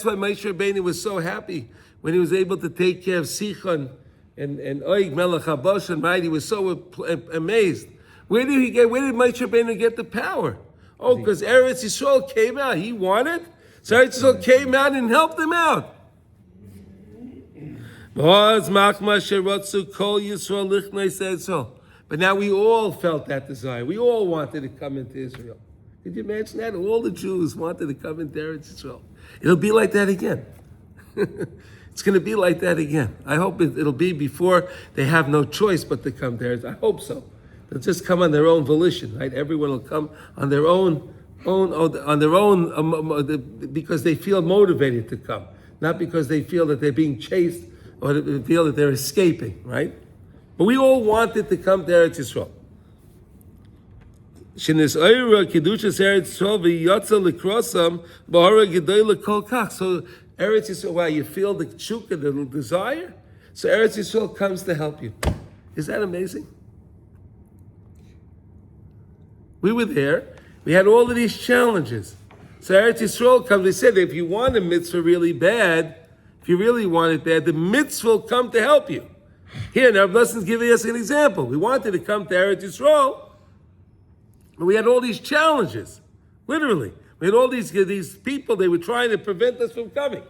why Moshe Rabbeinu was so happy when he was able to take care of Sichon and Oig Melech HaBashan, right? He was so amazed. Where did Moshe Rabbeinu get the power? Oh, because Eretz Yisrael came out. He wanted, so Eretz Yisrael came out and helped him out. But now we all felt that desire. We all wanted to come into Israel. Could you imagine that? All the Jews wanted to come into Eretz Yisrael. It'll be like that again. It's going to be like that again. I hope it'll be before they have no choice but to come to Eretz. I hope so. They'll just come on their own volition, right? Everyone will come on their own, because they feel motivated to come, not because they feel that they're being chased or they feel that they're escaping, right? But we all wanted to come to Eretz Yisrael. So Eretz Yisrael, wow, you feel the chukka, the desire? So Eretz Yisrael comes to help you. Is that amazing? We were there. We had all of these challenges. So Eretz Yisrael comes. They said if you want a mitzvah really bad, if you really want it bad, the mitzvah will come to help you. Here, now Blessing's giving us an example. We wanted to come to Eretz Yisrael, but we had all these challenges. Literally. We had all these people, they were trying to prevent us from coming.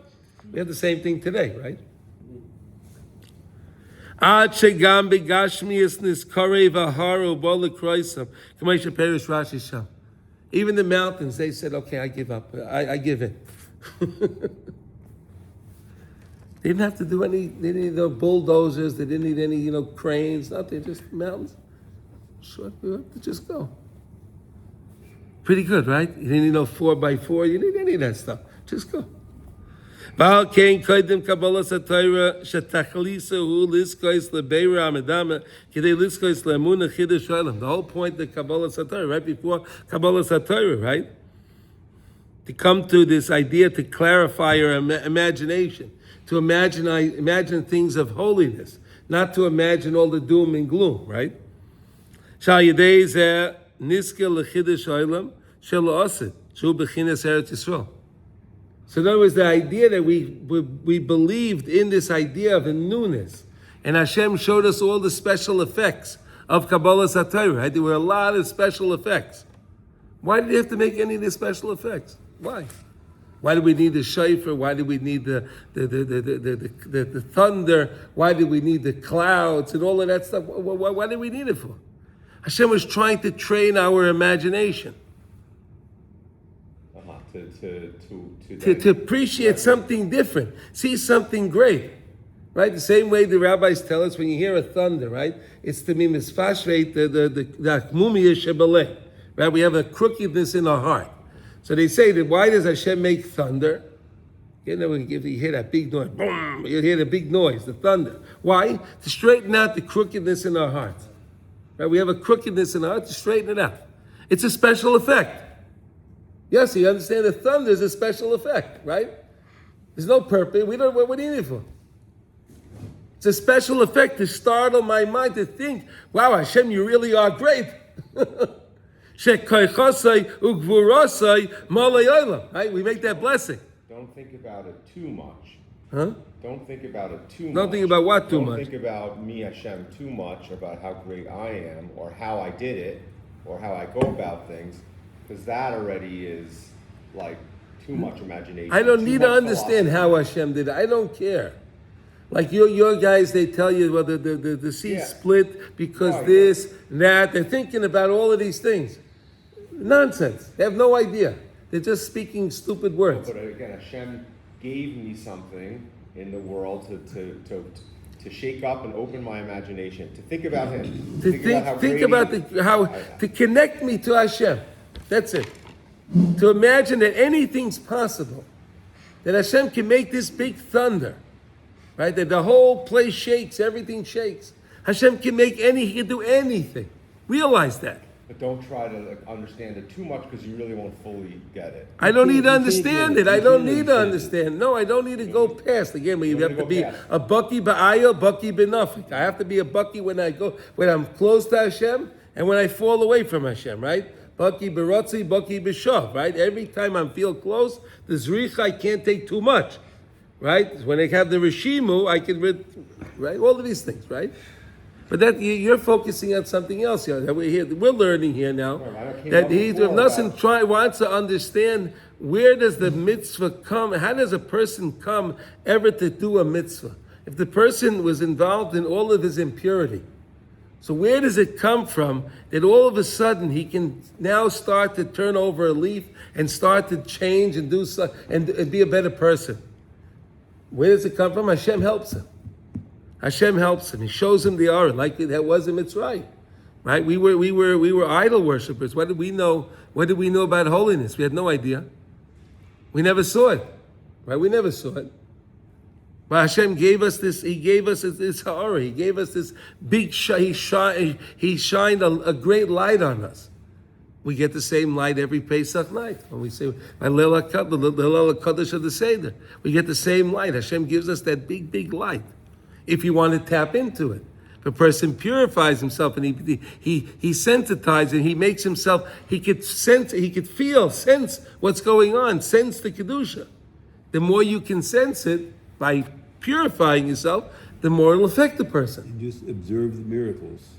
We have the same thing today, right? Even the mountains, they said, okay, I give up. I give in. They didn't have to do any. They didn't need no bulldozers. They didn't need any, cranes. Nothing. Just mountains. Short. You have to just go. Pretty good, right? You didn't need no 4x4. You didn't need any of that stuff. Just go. The whole point of Kabbalah Satorah, right before Kabbalah Satorah, right? To come to this idea to clarify your imagination, to imagine things of holiness, not to imagine all the doom and gloom, right? So in other words, the idea that we believed in this idea of a newness, and Hashem showed us all the special effects of Kabbalah Satorah, right? There were a lot of special effects. Why did he have to make any of the special effects? Why? Why do we need the shofar? Why do we need the thunder? Why do we need the clouds and all of that stuff? Why do we need it for? Hashem was trying to train our imagination. To appreciate something different, see something great, right? The same way the rabbis tell us when you hear a thunder, right? It's to be misfashreit the akmumiyah shebaleh, right? We have a crookedness in our heart. So they say that why does Hashem make thunder? When you hear that big noise, boom, you hear the big noise, the thunder. Why? To straighten out the crookedness in our hearts. Right? We have a crookedness in our heart to straighten it out. It's a special effect. Yes, you understand the thunder is a special effect, right? There's no purpose. What do you need it for? It's a special effect to startle my mind to think, wow, Hashem, you really are great. Right? We make that blessing. Don't think about it too much. Huh? Don't think about it too much. Don't think about what too much? Don't think about me, Hashem, too much, about how great I am, or how I did it, or how I go about things, because that already is like too much imagination. I don't too need to much understand how Hashem did it. I don't care. Like your guys, they tell you, well, the sea split because this and that. They're thinking about all of these things. Nonsense. They have no idea. They're just speaking stupid words. But again, Hashem gave me something in the world to shake up and open my imagination, to think about Him, To to connect me to Hashem. That's it. To imagine that anything's possible. That Hashem can make this big thunder. Right? That the whole place shakes, everything shakes. Hashem can He can do anything. Realize that. But don't try to understand it too much because you really won't fully get it. I don't need to understand it. I don't need to understand. No, I don't need to go past. Again, we have to be a baki ba'ayo, baki b'nafik. I have to be a baki when I'm close to Hashem and when I fall away from Hashem, right? Baki b'rotzi, baki b'shav, right? Every time I feel close, the zricha, I can't take too much, right? When I have the rishimu, I can, right? All of these things, right? But that you're focusing on something else here. We're learning here now that wants to understand where does the mitzvah come? How does a person come ever to do a mitzvah? If the person was involved in all of his impurity, so where does it come from that all of a sudden he can now start to turn over a leaf and start to change and do so, and be a better person? Where does it come from? Hashem helps him. Hashem helps him. He shows him the aura, like that was in Mitzvah, right? We were idol worshippers. What did we know? What did we know about holiness? We had no idea. We never saw it, right? We never saw it. But Hashem gave us this. He gave us this aura. He gave us this big. He shined a great light on us. We get the same light every Pesach night when we say the Leil HaKadosh of the Seder. We get the same light. Hashem gives us that big light. If you want to tap into it. If a person purifies himself and he sensitizes and he makes himself, he could sense what's going on, sense the Kedusha. The more you can sense it by purifying yourself, the more it'll affect the person. And just observe the miracles.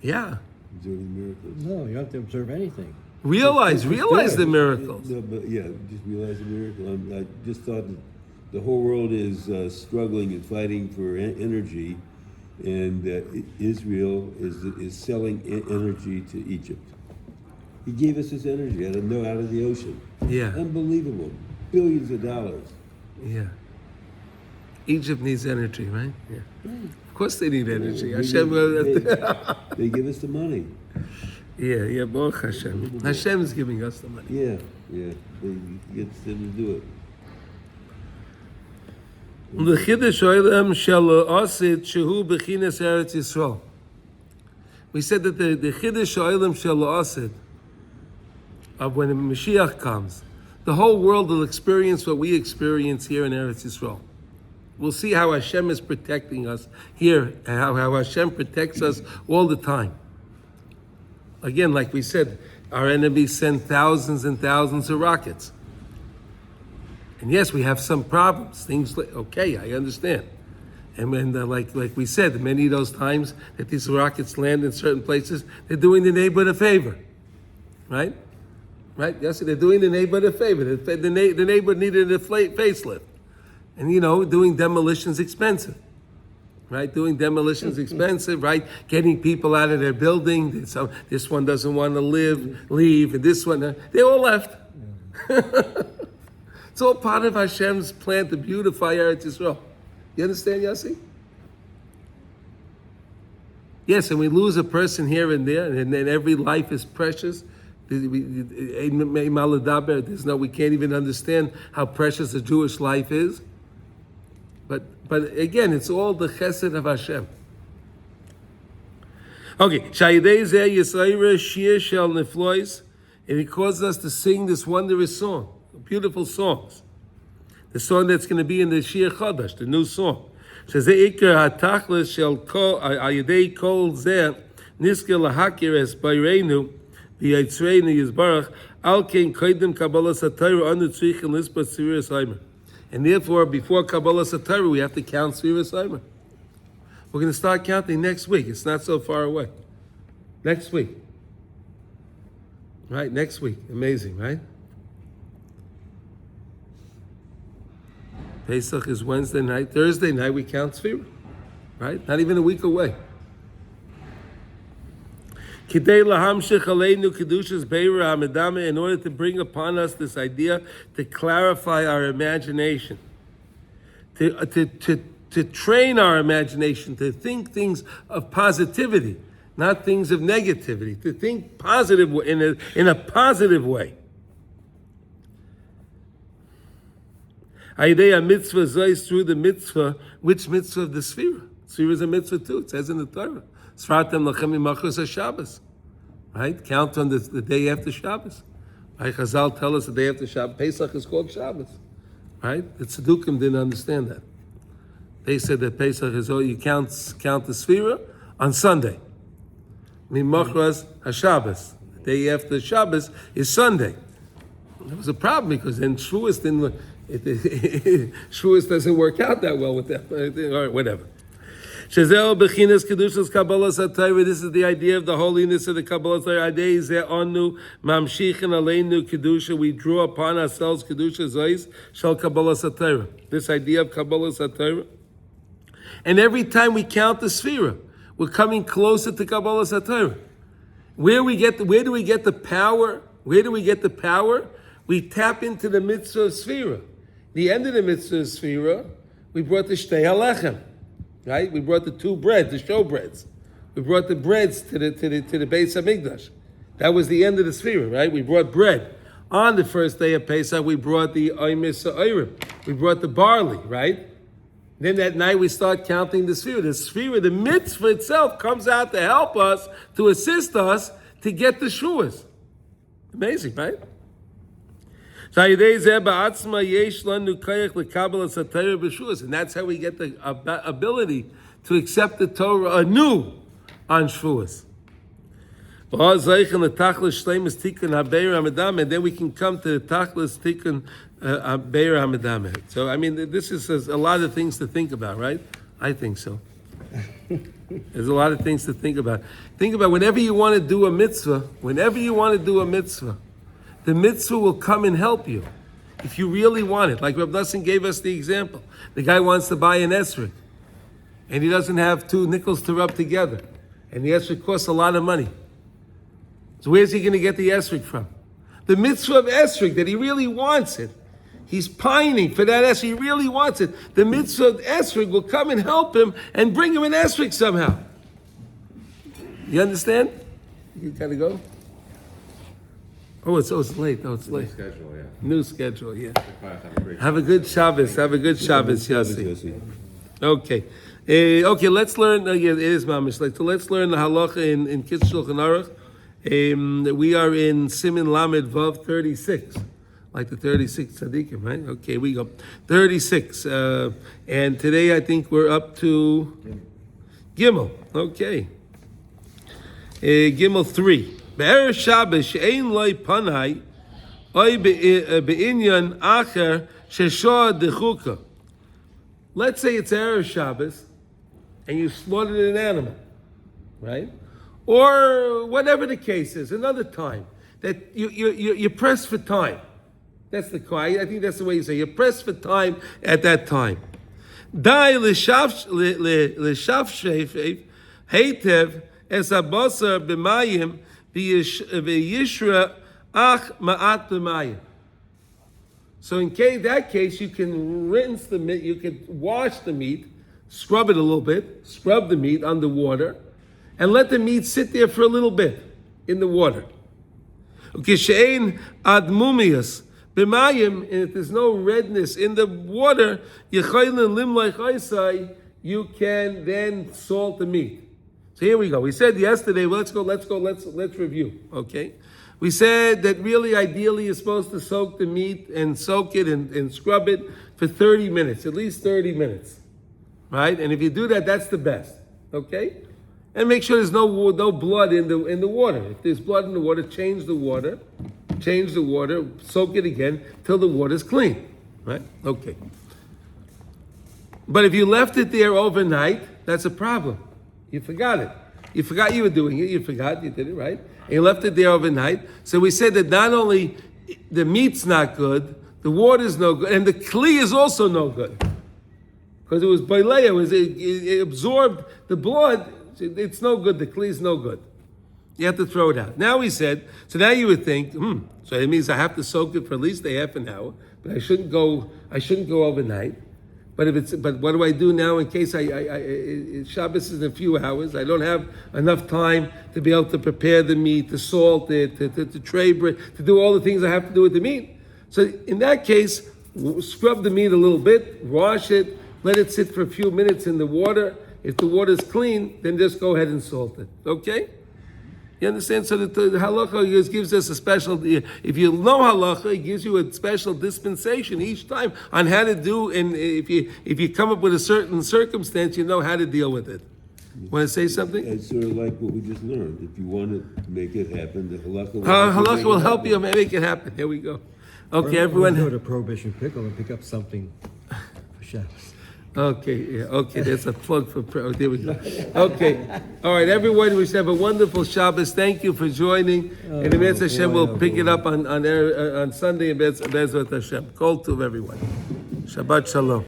Yeah. Observe the miracles. No, you don't have to observe anything. Realize the miracles. No, but yeah, just realize the miracle. I just thought that the whole world is struggling and fighting for energy, and Israel is selling energy to Egypt. He gave us this energy out of the ocean. Yeah. Unbelievable. Billions of dollars. Yeah. Egypt needs energy, right? Yeah. Of course they need energy. Hashem. They give us the money. Yeah, Baruch Hashem. Hashem is giving us the money. Yeah. They get them to do it. L'chiddush olam shel osid shehu b'chinas Eretz Yisrael. We said that the chiddush olam shel osid of when the Mashiach comes, the whole world will experience what we experience here in Eretz Yisrael. We'll see how Hashem is protecting us here, and how Hashem protects us all the time. Again, like we said, our enemies send thousands and thousands of rockets. And yes, we have some problems. Things like, okay, I understand. And when, like we said, many of those times that these rockets land in certain places, they're doing the neighborhood a favor, right? Right? Yes, they're doing the neighborhood a favor. The neighborhood needed a facelift. And, doing demolition's expensive, right? Doing demolition's expensive, right? Getting people out of their building. So this one doesn't want to leave, and this one, they all left. It's all part of Hashem's plan to beautify Eretz Yisrael. You understand, Yossi? Yes, and we lose a person here and there, and then every life is precious. We can't even understand how precious a Jewish life is. But again, it's all the chesed of Hashem. Okay, and He caused us to sing this wondrous song, beautiful songs. The song that's going to be in the Shir Chodesh, the new song. And therefore, before Kabbalah Satorah, we have to count Sfiras Omer. We're going to start counting next week. It's not so far away. Next week. Right, next week. Amazing, right? Pesach is Wednesday night. Thursday night, we count Sfirah. Right? Not even a week away. In order to bring upon us this idea, to clarify our imagination, to train our imagination, to think things of positivity, not things of negativity, to think positive in a positive way. Idea mitzvah zois through the mitzvah. Which mitzvah of the Sfira? Sfira is a mitzvah too. It says in the Torah. Sratem lachem imachos Shabbos. Right? Count on the day after Shabbos. Right? Chazal tell us the day after Shabbos. Pesach is called Shabbos. Right? The Tzedukim didn't understand that. They said that Pesach is you count the Sfira on Sunday. Mimachos HaShabbos. The day after Shabbos is Sunday. There was a problem because then Shavuos Shavuos doesn't work out that well with that. All right, whatever. This is the idea of the holiness of the Kabbalah Torah. We draw upon ourselves Kedusha Zois Shal Kabbalah Torah. This idea of Kabbalah Torah. And every time we count the Sfira, we're coming closer to Kabbalah Torah. Where do we get the power? Where do we get the power? We tap into the mitzvah of Sfira. The end of the mitzvah of Sfira, we brought the Shtei HaLechem. Right? We brought the two breads, the showbreads. We brought the breads to the Beis Hamikdash. That was the end of the Sfira, right? We brought bread. On the first day of Pesach, we brought the Oimis Ha'orim. We brought the barley, right? Then that night we start counting the Sfira. The Sfira, the mitzvah itself, comes out to help us, to assist us to get the Shuas. Amazing, right? And that's how we get the ability to accept the Torah anew on Shavuos. And then we can come to the Tachlis Tikkun Beir HaMedameh. So, I mean, this is a lot of things to think about, right? I think so. There's a lot of things to think about. Think about whenever you want to do a mitzvah, the mitzvah will come and help you if you really want it. Like Reb Nosson gave us the example. The guy wants to buy an esrog, and he doesn't have two nickels to rub together, and the esrog costs a lot of money. So where's he going to get the esrog from? The mitzvah of esrog, that he really wants it. He's pining for that esrog. He really wants it. The mitzvah of esrog will come and help him and bring him an esrog somehow. You understand? You gotta go? Oh, it's late. Oh, it's late. Schedule, yeah. New schedule, yeah. Have a great Have a good Shabbos. Have a good Shabbos, Yossi. Yossi. Okay. Okay, let's learn, yeah, it is mamish. So let's learn the halacha in Kitzur Shulchan Aruch. We are in Siman Lamed Vav 36. Like the 36 tzaddikim, right? Okay, we go. 36. And today I think we're up to Gimel. Okay. Gimel 3. Be'er Shabbos she'ein loy panai oy be'inyan acher sheshoah dechuka. Let's say it's Erev Shabbos and you slaughtered an animal, right? Or whatever the case is, another time that you press for time. That's the cry. I think that's the way you say. You press for time at that time. Dai l'shavshef heitev es abasar b'mayim v'yishra ach ma'at b'mayim. So in that case, you can rinse the meat, you can wash the meat, scrub it a little bit, scrub the meat under water, and let the meat sit there for a little bit in the water. Ukishein admumius. B'mayim, and if there's no redness in the water, you can then salt the meat. So here we go. We said yesterday, let's review, okay? We said that really, ideally, you're supposed to soak the meat and soak it and scrub it for 30 minutes, at least 30 minutes, right? And if you do that, that's the best, okay? And make sure there's no blood in the water. If there's blood in the water, change the water, soak it again till the water's clean, right? Okay. But if you left it there overnight, that's a problem. You forgot it. You forgot you were doing it. You forgot you did it, right? And you left it there overnight. So we said that not only the meat's not good, the water's no good, and the kli is also no good. Because it was boilea, it absorbed the blood. It's no good. The kli is no good. You have to throw it out. Now we said, so now you would think, so it means I have to soak it for at least a half an hour, but I shouldn't go overnight. But what do I do now in case Shabbos is in a few hours? I don't have enough time to be able to prepare the meat, to salt it, to tray bread, to do all the things I have to do with the meat. So in that case, scrub the meat a little bit, wash it, let it sit for a few minutes in the water. If the water is clean, then just go ahead and salt it. Okay? You understand? So the halacha gives us a special, if you know halacha, it gives you a special dispensation each time on how to do, and if you come up with a certain circumstance, you know how to deal with it. Want to say something? It's sort of like what we just learned. If you want to make it happen, the halakha Halakha will help you make it happen. Here we go. Okay, everyone. Go to Prohibition Pickle and pick up something for Shabbos. Okay, yeah, okay, there's a plug for prayer. There we go. Okay, all right, everyone, we should have a wonderful Shabbos. Thank you for joining. And the Mitzvah Hashem will pick it up on Sunday in Bezrat Hashem. Kol Tov, everyone. Shabbat Shalom.